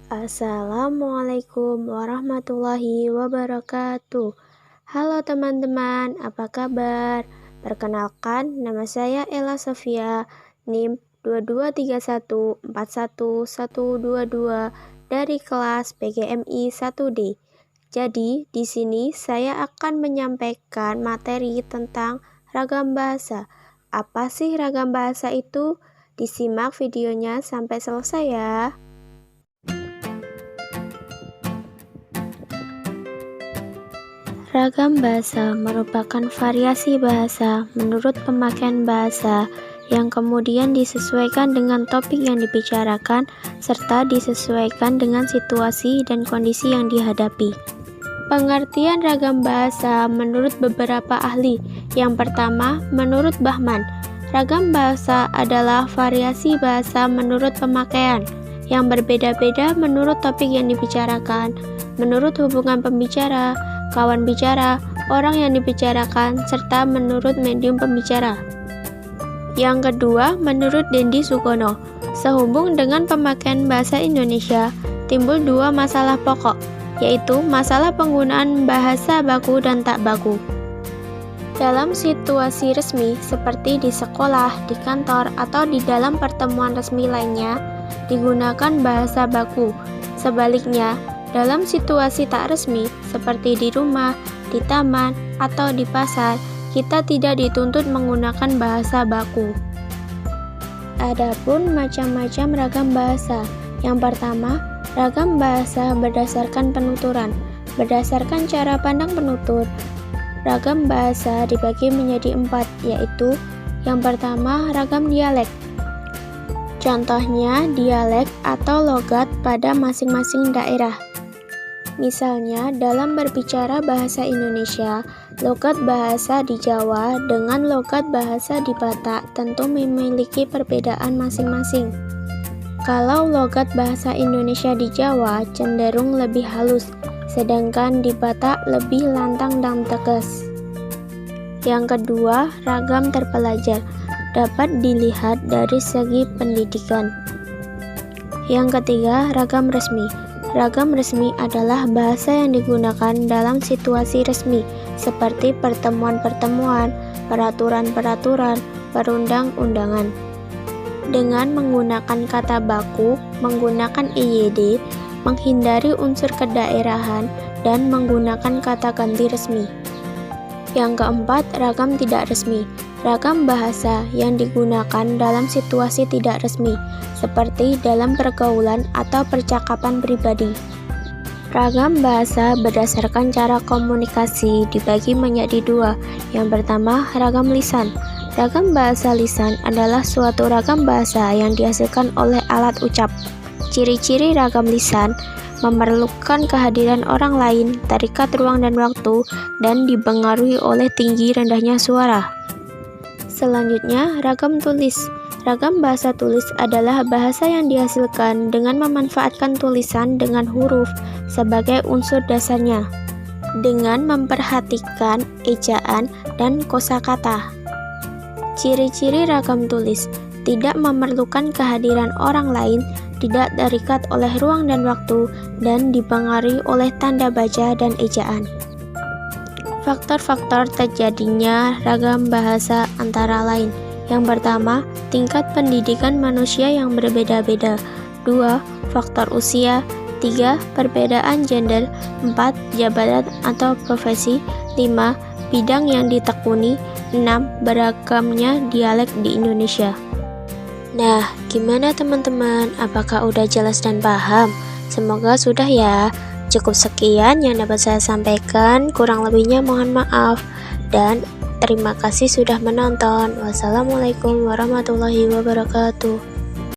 Assalamualaikum warahmatullahi wabarakatuh. Halo teman-teman, apa kabar? Perkenalkan, nama saya Ella Sofia, NIM 223141122 dari kelas PGMI 1D. Jadi, di sini saya akan menyampaikan materi tentang ragam bahasa. Apa sih ragam bahasa itu? Disimak videonya sampai selesai ya. Ragam bahasa merupakan variasi bahasa menurut pemakaian bahasa yang kemudian disesuaikan dengan topik yang dibicarakan serta disesuaikan dengan situasi dan kondisi yang dihadapi. Pengertian ragam bahasa menurut beberapa ahli. Yang pertama, menurut Bahman, ragam bahasa adalah variasi bahasa menurut pemakaian yang berbeda-beda menurut topik yang dibicarakan, menurut hubungan pembicara, kawan bicara, orang yang dibicarakan, serta menurut medium pembicara. Yang kedua, menurut Dendi Sukono, sehubung dengan pemakaian bahasa Indonesia, timbul dua masalah pokok, yaitu masalah penggunaan bahasa baku dan tak baku. Dalam situasi resmi, seperti di sekolah, di kantor, atau di dalam pertemuan resmi lainnya, digunakan bahasa baku. Sebaliknya, dalam situasi tak resmi, seperti di rumah, di taman, atau di pasar, kita tidak dituntut menggunakan bahasa baku. Adapun macam-macam ragam bahasa. Yang pertama, ragam bahasa berdasarkan penuturan. Berdasarkan cara pandang penutur, ragam bahasa dibagi menjadi 4, yaitu yang pertama, ragam dialek. Contohnya, dialek atau logat pada masing-masing daerah. Misalnya, dalam berbicara bahasa Indonesia, logat bahasa di Jawa dengan logat bahasa di Batak tentu memiliki perbedaan masing-masing. Kalau logat bahasa Indonesia di Jawa cenderung lebih halus, sedangkan di Batak lebih lantang dan tegas. Yang kedua, ragam terpelajar dapat dilihat dari segi pendidikan. Yang ketiga, ragam resmi. Ragam resmi adalah bahasa yang digunakan dalam situasi resmi, seperti pertemuan-pertemuan, peraturan-peraturan, perundang-undangan. Dengan menggunakan kata baku, menggunakan IYD, menghindari unsur kedaerahan, dan menggunakan kata ganti resmi. Yang keempat, ragam tidak resmi. Ragam bahasa yang digunakan dalam situasi tidak resmi, seperti dalam pergaulan atau percakapan pribadi. Ragam bahasa berdasarkan cara komunikasi dibagi menjadi dua. Yang pertama, ragam lisan. Ragam bahasa lisan adalah suatu ragam bahasa yang dihasilkan oleh alat ucap. Ciri-ciri ragam lisan memerlukan kehadiran orang lain, terikat ruang dan waktu, dan dipengaruhi oleh tinggi rendahnya suara. Selanjutnya, ragam tulis. Ragam bahasa tulis adalah bahasa yang dihasilkan dengan memanfaatkan tulisan dengan huruf sebagai unsur dasarnya, dengan memperhatikan ejaan dan kosakata. Ciri-ciri ragam tulis: tidak memerlukan kehadiran orang lain, tidak terikat oleh ruang dan waktu, dan dipengaruhi oleh tanda baca dan ejaan. Faktor-faktor terjadinya ragam bahasa antara lain. Yang pertama, tingkat pendidikan manusia yang berbeda-beda. 2. Faktor usia. 3. Perbedaan gender. 4. Jabatan atau profesi. 5. Bidang yang ditekuni. 6. Beragamnya dialek di Indonesia. Nah, gimana teman-teman? Apakah udah jelas dan paham? Semoga sudah ya. Cukup sekian yang dapat saya sampaikan, kurang lebihnya mohon maaf. Dan terima kasih sudah menonton. Wassalamualaikum warahmatullahi wabarakatuh.